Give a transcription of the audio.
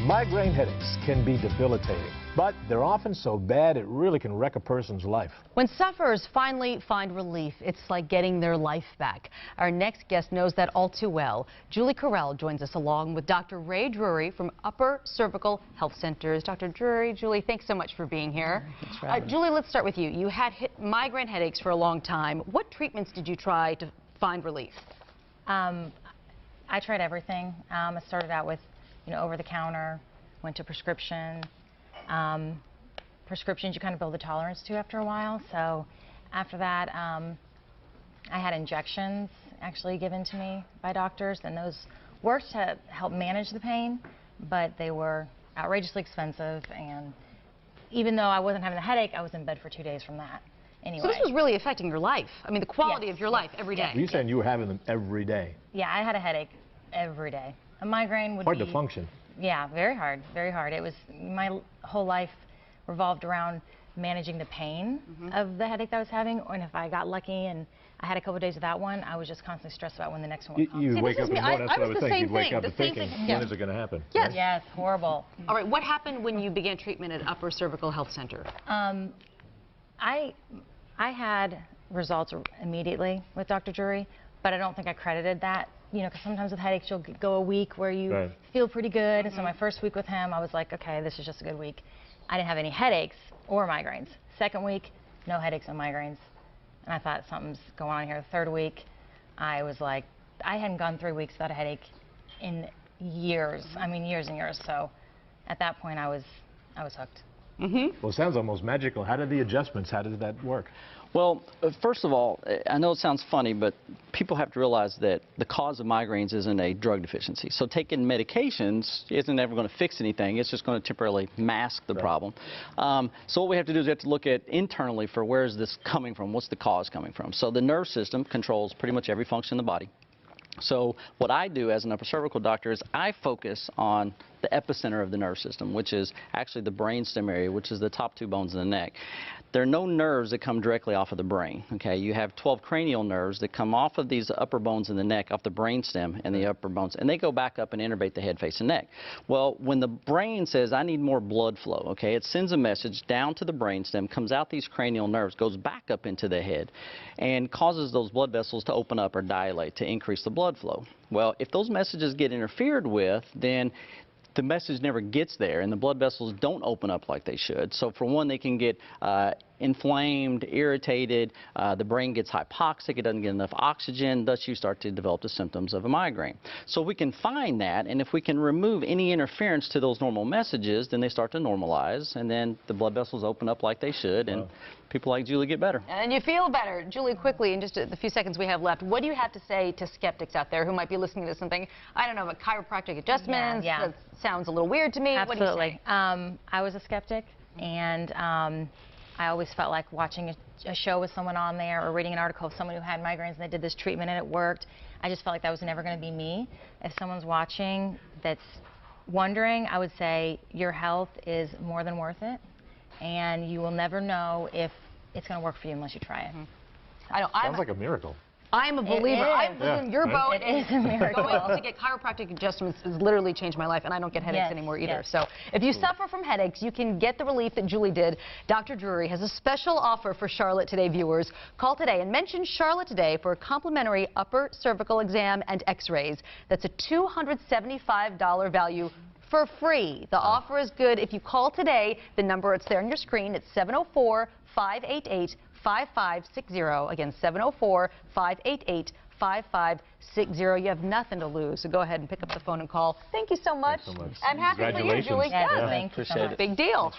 Migraine headaches can be debilitating, but they're often so bad it really can wreck a person's life. When sufferers finally find relief, it's like getting their life back. Our next guest knows that all too well. Julie Correll joins us along with Dr. Drury from Upper Cervical Health Centers. Dr. Drury, Julie, thanks so much for being here. Thanks for having me. Julie, let's start with you. You had migraine headaches for a long time. What treatments did you try to find relief? I tried everything. I started out with, over-the-counter, went to prescription. Prescriptions you kind of build a tolerance to after a while. So after that, I had injections actually given to me by doctors, and those worked to help manage the pain, but they were outrageously expensive. And even though I wasn't having a headache, I was in bed for 2 days from that. Anyway. So this was really affecting your life. I mean, the quality of your life every day. You're saying you were having them every day? Yeah, I had a headache every day. A migraine would be... Hard to function. Yeah, very hard, very hard. It was, my whole life revolved around managing the pain of the headache that I was having, and if I got lucky and I had a couple of days without one, I was just constantly stressed about when the next one would come. You wake up in the morning, that's what I was thinking. You'd wake up the and thinking, when is it going to happen? Yes. Yes, horrible. All right, what happened when you began treatment at Upper Cervical Health Center? I had results immediately with Dr. Drury, but I don't think I credited that. Because sometimes with headaches, you'll go a week where you feel pretty good. And so my first week with him, I was like, okay, this is just a good week. I didn't have any headaches or migraines. Second week, no headaches and migraines. And I thought something's going on here. The third week, I was like, I hadn't gone 3 weeks without a headache in years. I mean, years and years. So at that point, I was hooked. Well, it sounds almost magical. How did the adjustments, how did that work? Well, first of all, I know it sounds funny, but people have to realize that the cause of migraines isn't a drug deficiency. So taking medications isn't ever going to fix anything. It's just going to temporarily mask the problem. So what we have to do is we have to look at internally for where is this coming from, what's the cause coming from. So the nerve system controls pretty much every function in the body. So what I do as an upper cervical doctor is I focus on the epicenter of the nerve system, which is actually the brainstem area, which is the top 2 bones in the neck. There are no nerves that come directly off of the brain. Okay, you have 12 cranial nerves that come off of these upper bones in the neck, off the brainstem and the upper bones, and they go back up and innervate the head, face, and neck. Well, when the brain says, I need more blood flow, okay, it sends a message down to the brainstem, comes out these cranial nerves, goes back up into the head, and causes those blood vessels to open up or dilate to increase the blood flow. Well, if those messages get interfered with, then the message never gets there, and the blood vessels don't open up like they should. So for one, they can get inflamed, irritated, the brain gets hypoxic, it doesn't get enough oxygen, thus you start to develop the symptoms of a migraine. So we can find that, and if we can remove any interference to those normal messages, then they start to normalize, and then the blood vessels open up like they should, and people like Julie get better. And you feel better. Julie, quickly, in just the few seconds we have left, what do you have to say to skeptics out there who might be listening to something, I don't know, about chiropractic adjustments? Yeah. That sounds a little weird to me. Absolutely. What do you say? I was a skeptic, and I always felt like watching a show with someone on there or reading an article of someone who had migraines and they did this treatment and it worked. I just felt like that was never going to be me. If someone's watching that's wondering, I would say your health is more than worth it, and you will never know if it's going to work for you unless you try it. Sounds like a miracle. I'm a believer. I'm in your boat. It is a miracle. Going to get chiropractic adjustments has literally changed my life, and I don't get headaches anymore either. Yes. So if you suffer from headaches, you can get the relief that Julie did. Dr. Drury has a special offer for Charlotte Today viewers. Call today and mention Charlotte Today for a complimentary upper cervical exam and x-rays. That's a $275 value for free. The offer is good if you call today. The number, it's there on your screen. It's 704-588-5560. Again, 704-588-5560. You have nothing to lose, so go ahead and pick up the phone and call. Thank you so much. Thanks so much. And happy for you, Julie. Yes, Yes. thank you so much. Appreciate it. Big deal.